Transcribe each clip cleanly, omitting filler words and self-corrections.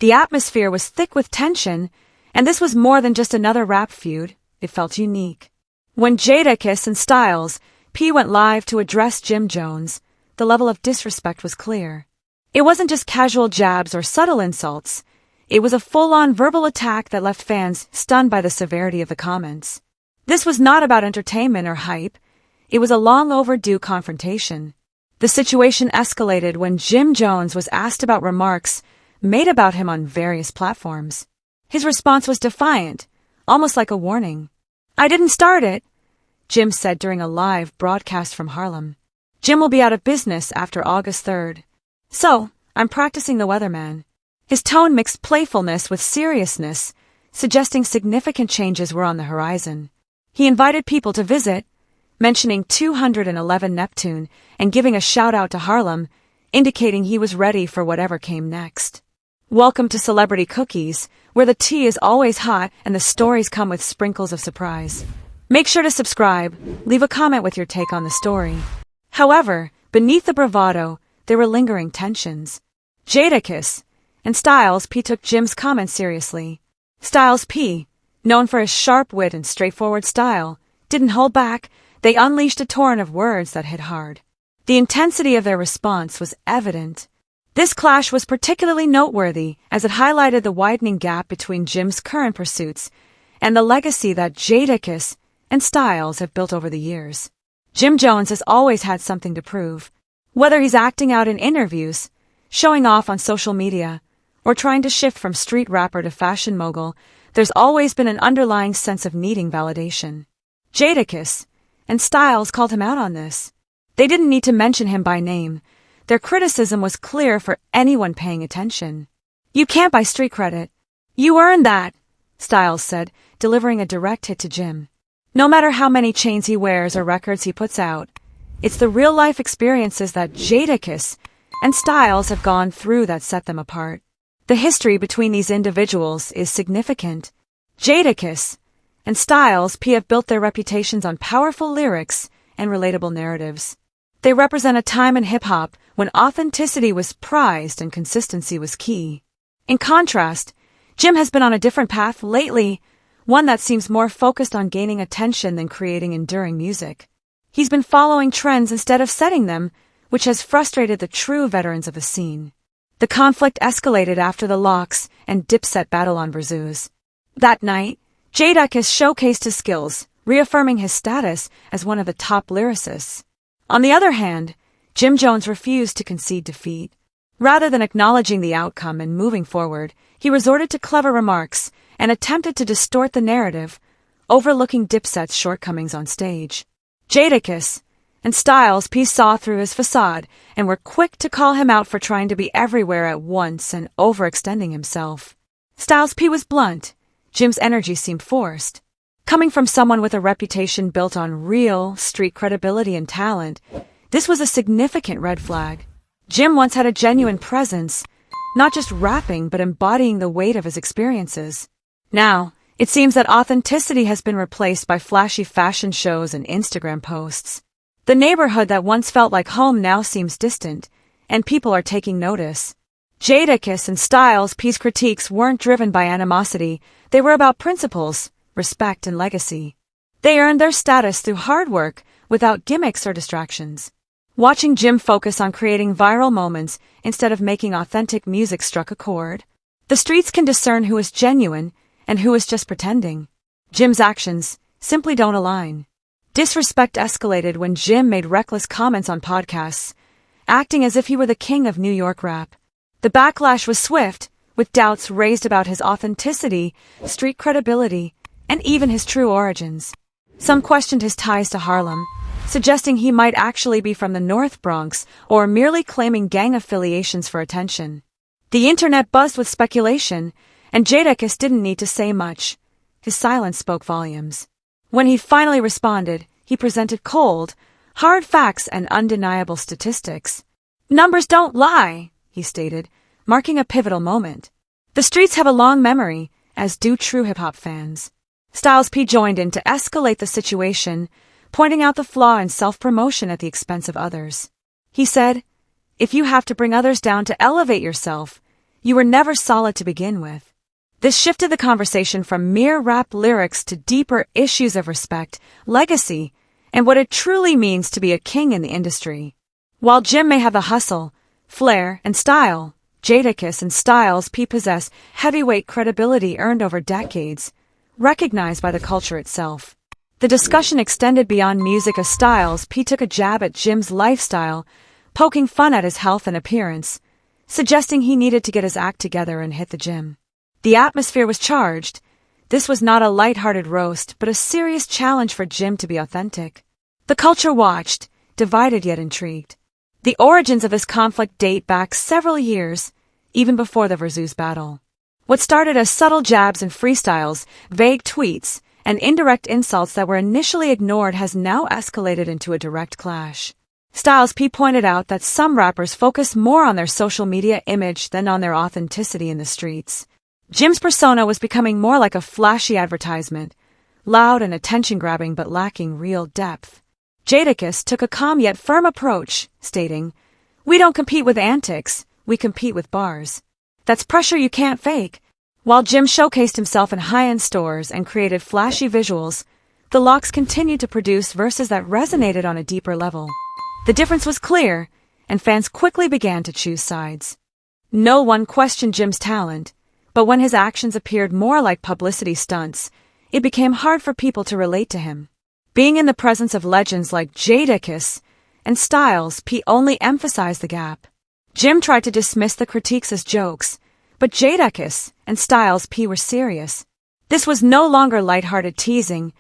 The atmosphere was thick with tension, and this was more than just another rap feud. It felt unique. When Jadakiss and Styles P went live to address Jim Jones, the level of disrespect was clear. It wasn't just casual jabs or subtle insults. It was a full-on verbal attack that left fans stunned by the severity of the comments. This was not about entertainment or hype. It was a long-overdue confrontation. The situation escalated when Jim Jones was asked about remarks made about him on various platforms. His response was defiant, almost like a warning. "I didn't start it," Jim said during a live broadcast from Harlem. Jim will be out of business after August 3rd. "So, I'm practicing the weatherman." His tone mixed playfulness with seriousness, suggesting significant changes were on the horizon. He invited people to visit, mentioning 211 Neptune and giving a shout-out to Harlem, indicating he was ready for whatever came next. Welcome to Celebrity Cookies, where the tea is always hot and the stories come with sprinkles of surprise. Make sure to subscribe, leave a comment with your take on the story. However, beneath the bravado, there were lingering tensions. Jadakiss and Styles P took Jim's comments seriously. Styles P, known for his sharp wit and straightforward style, didn't hold back. They unleashed a torrent of words that hit hard. The intensity of their response was evident. This clash was particularly noteworthy as it highlighted the widening gap between Jim's current pursuits and the legacy that Jadakiss and Styles have built over the years. Jim Jones has always had something to prove. Whether he's acting out in interviews, showing off on social media, or trying to shift from street rapper to fashion mogul, there's always been an underlying sense of needing validation. Jadakiss and Styles called him out on this. They didn't need to mention him by name. Their criticism was clear for anyone paying attention. "You can't buy street credit. You earned that," Styles said, delivering a direct hit to Jim. "No matter how many chains he wears or records he puts out, it's the real-life experiences that Jadakiss and Styles have gone through that set them apart. The history between these individuals is significant. Jadakiss and Styles P have built their reputations on powerful lyrics and relatable narratives. They represent a time in hip-hop when authenticity was prized and consistency was key. In contrast, Jim has been on a different path lately, one that seems more focused on gaining attention than creating enduring music. He's been following trends instead of setting them, which has frustrated the true veterans of the scene. The conflict escalated after the Locks and Dipset battle on Brazos. That night, Jadakiss showcased his skills, reaffirming his status as one of the top lyricists. On the other hand, Jim Jones refused to concede defeat. Rather than acknowledging the outcome and moving forward, he resorted to clever remarks and attempted to distort the narrative, overlooking Dipset's shortcomings on stage. Jadakiss and Styles P saw through his facade and were quick to call him out for trying to be everywhere at once and overextending himself. Styles P was blunt. Jim's energy seemed forced. Coming from someone with a reputation built on real street credibility and talent, this was a significant red flag. Jim once had a genuine presence, not just rapping but embodying the weight of his experiences. Now, it seems that authenticity has been replaced by flashy fashion shows and Instagram posts. The neighborhood that once felt like home now seems distant, and people are taking notice. Jadakiss and Styles P's critiques weren't driven by animosity, they were about principles, respect, and legacy. They earned their status through hard work, without gimmicks or distractions. Watching Jim focus on creating viral moments instead of making authentic music struck a chord. The streets can discern who is genuine and who is just pretending. Jim's actions simply don't align. Disrespect escalated when Jim made reckless comments on podcasts, acting as if he were the king of New York rap. The backlash was swift, with doubts raised about his authenticity, street credibility, and even his true origins. Some questioned his ties to Harlem, suggesting he might actually be from the North Bronx or merely claiming gang affiliations for attention. The internet buzzed with speculation, and Jadakiss didn't need to say much. His silence spoke volumes. When he finally responded, he presented cold, hard facts and undeniable statistics. "Numbers don't lie," he stated, marking a pivotal moment. The streets have a long memory, as do true hip-hop fans. Styles P joined in to escalate the situation, pointing out the flaw in self-promotion at the expense of others. He said, "If you have to bring others down to elevate yourself, You were never solid to begin with. This shifted the conversation from mere rap lyrics to deeper issues of respect, legacy, and what it truly means to be a king in the industry. While Jim may have the hustle, flair, and style, Jadakiss and Styles P possess heavyweight credibility earned over decades, recognized by the culture itself. The discussion extended beyond music as Styles P took a jab at Jim's lifestyle, poking fun at his health and appearance, suggesting he needed to get his act together and hit the gym. The atmosphere was charged. This was not a light-hearted roast, but a serious challenge for Jim to be authentic. The culture watched, divided yet intrigued. The origins of this conflict date back several years, even before the Versus battle. What started as subtle jabs and freestyles, vague tweets, and indirect insults that were initially ignored has now escalated into a direct clash. Styles P pointed out that some rappers focus more on their social media image than on their authenticity in the streets. Jim's persona was becoming more like a flashy advertisement, loud and attention-grabbing but lacking real depth. Jadakiss took a calm yet firm approach, stating, "We don't compete with antics, we compete with bars. That's pressure you can't fake." While Jim showcased himself in high-end stores and created flashy visuals, the Locks continued to produce verses that resonated on a deeper level. The difference was clear, and fans quickly began to choose sides. No one questioned Jim's talent, but when his actions appeared more like publicity stunts, it became hard for people to relate to him. Being in the presence of legends like Jadakiss and Styles P only emphasized the gap. Jim tried to dismiss the critiques as jokes, but Jadakiss and Styles P were serious. This was no longer lighthearted teasing.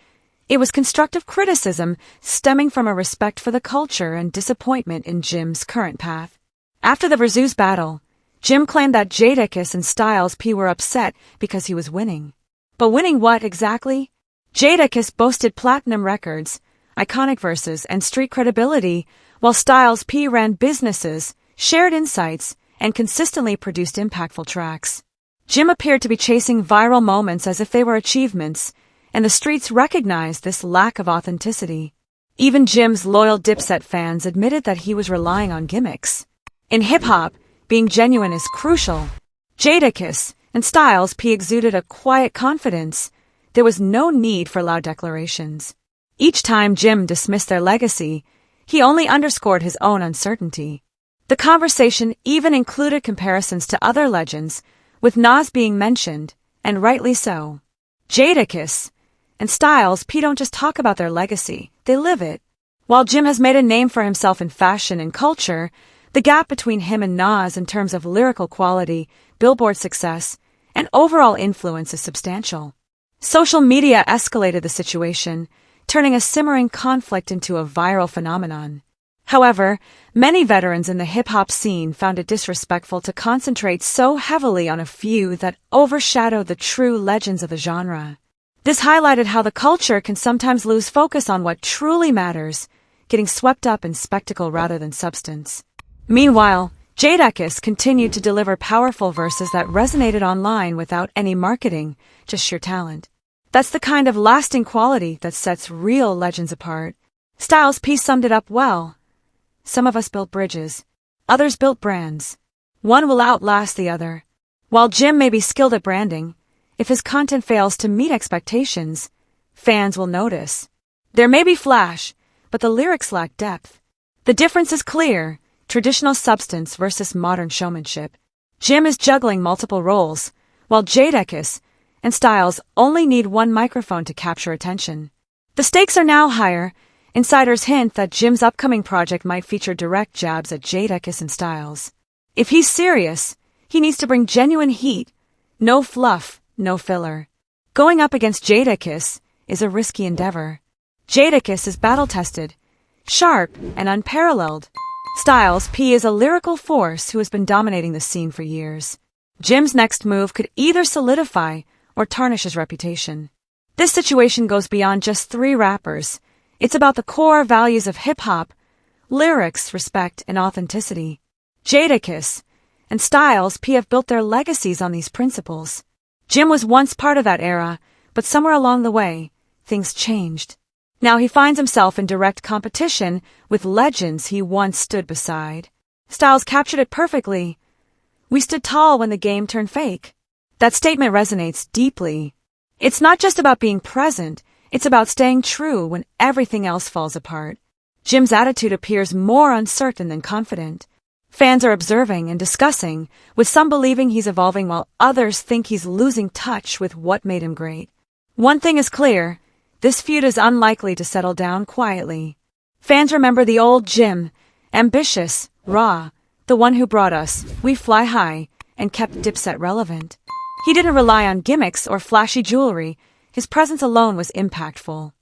It was constructive criticism stemming from a respect for the culture and disappointment in Jim's current path. After the Versus battle, Jim claimed that Jadakiss and Styles P were upset because he was winning. But winning what exactly? Jadakiss boasted platinum records, iconic verses, and street credibility, while Styles P ran businesses, shared insights, and consistently produced impactful tracks. Jim appeared to be chasing viral moments as if they were achievements, and the streets recognized this lack of authenticity. Even Jim's loyal Dipset fans admitted that he was relying on gimmicks. In hip-hop, being genuine is crucial. Jadakiss and Styles P exuded a quiet confidence. There was no need for loud declarations. Each time Jim dismissed their legacy, he only underscored his own uncertainty. The conversation even included comparisons to other legends, with Nas being mentioned, and rightly so. Jadakiss and Styles P don't just talk about their legacy, they live it. While Jim has made a name for himself in fashion and culture, the gap between him and Nas in terms of lyrical quality, Billboard success, and overall influence is substantial. Social media escalated the situation, turning a simmering conflict into a viral phenomenon. However, many veterans in the hip-hop scene found it disrespectful to concentrate so heavily on a feud that overshadowed the true legends of the genre. This highlighted how the culture can sometimes lose focus on what truly matters, getting swept up in spectacle rather than substance. Meanwhile, Jadakiss continued to deliver powerful verses that resonated online without any marketing, just sheer talent. That's the kind of lasting quality that sets real legends apart. Styles P summed it up well. Some of us built bridges. Others built brands. One will outlast the other. While Jim may be skilled at branding, if his content fails to meet expectations, fans will notice. There may be flash, but the lyrics lack depth. The difference is clear, traditional substance versus modern showmanship. Jim is juggling multiple roles, while Jadakiss and Styles only need one microphone to capture attention. The stakes are now higher. Insiders hint that Jim's upcoming project might feature direct jabs at Jadakiss and Styles. If he's serious, he needs to bring genuine heat. No fluff, no filler. Going up against Jadakiss is a risky endeavor. Jadakiss is battle-tested, sharp, and unparalleled. Styles P is a lyrical force who has been dominating the scene for years. Jim's next move could either solidify or tarnish his reputation. This situation goes beyond just three rappers. It's about the core values of hip-hop, lyrics, respect, and authenticity. Jadakiss and Styles P have built their legacies on these principles. Jim was once part of that era, but somewhere along the way, things changed. Now he finds himself in direct competition with legends he once stood beside. Styles captured it perfectly. We stood tall when the game turned fake. That statement resonates deeply. It's not just about being present, it's about staying true when everything else falls apart. Jim's attitude appears more uncertain than confident. Fans are observing and discussing, with some believing he's evolving while others think he's losing touch with what made him great. One thing is clear, this feud is unlikely to settle down quietly. Fans remember the old Jim, ambitious, raw, the one who brought us We Fly High and kept Dipset relevant. He didn't rely on gimmicks or flashy jewelry, his presence alone was impactful.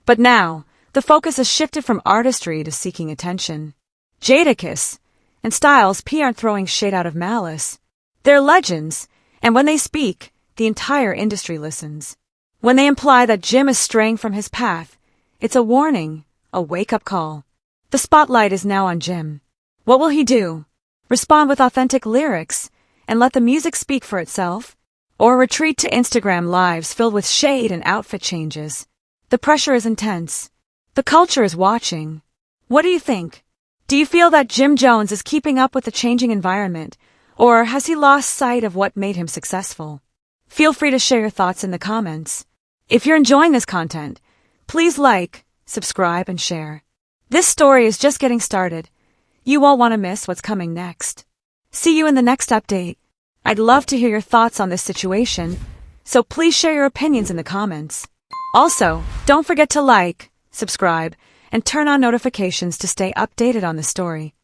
But now, the focus has shifted from artistry to seeking attention. Jadakiss and Styles P aren't throwing shade out of malice. They're legends, and when they speak, the entire industry listens. When they imply that Jim is straying from his path, it's a warning, a wake-up call. The spotlight is now on Jim. What will he do? Respond with authentic lyrics and let the music speak for itself? Or retreat to Instagram lives filled with shade and outfit changes? The pressure is intense. The culture is watching. What do you think? Do you feel that Jim Jones is keeping up with the changing environment, or has he lost sight of what made him successful? Feel free to share your thoughts in the comments. If you're enjoying this content, please like, subscribe, and share. This story is just getting started. You won't want to miss what's coming next. See you in the next update. I'd love to hear your thoughts on this situation, so please share your opinions in the comments. Also, don't forget to like, subscribe, and turn on notifications to stay updated on the story.